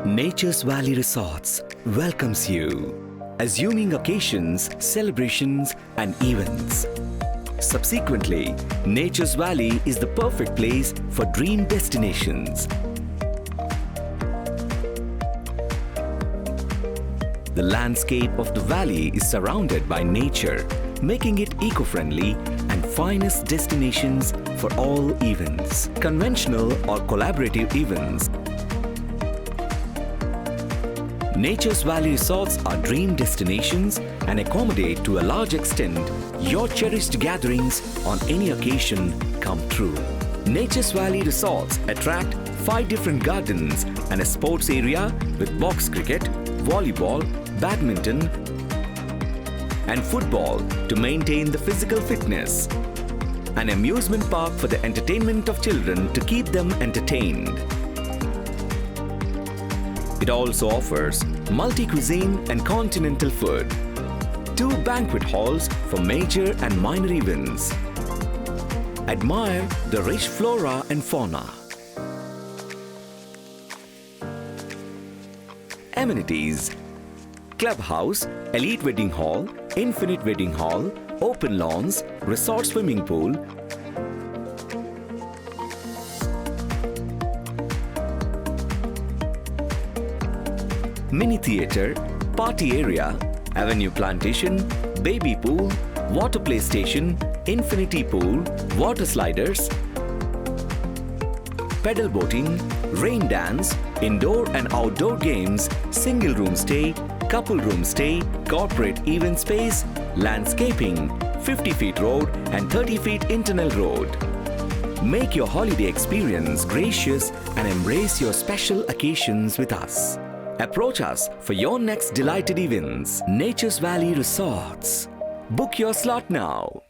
Nature's Valley Resorts welcomes you, assuming occasions, celebrations, and events. Subsequently, Nature's Valley is the perfect place for dream destinations. The landscape of the valley is surrounded by nature, making it eco-friendly and finest destinations for all events, conventional or collaborative events. Nature's Valley Resorts are dream destinations and accommodate to a large extent your cherished gatherings on any occasion come true. Nature's Valley Resorts attract 5 different gardens and a sports area with box cricket, volleyball, badminton, and football to maintain the physical fitness. An amusement park for the entertainment of children to keep them entertained. It also offers multi-cuisine and continental food. 2 banquet halls for major and minor events. Admire the rich flora and fauna. Amenities: clubhouse, elite wedding hall, infinite wedding hall, open lawns, resort swimming pool, mini theatre, party area, avenue plantation, baby pool, water play station, infinity pool, water sliders, pedal boating, rain dance, indoor and outdoor games, single room stay, couple room stay, corporate event space, landscaping, 50 feet road and 30 feet internal road. Make your holiday experience gracious and embrace your special occasions with us. Approach us for your next delighted events. Nature's Valley Resorts. Book your slot now.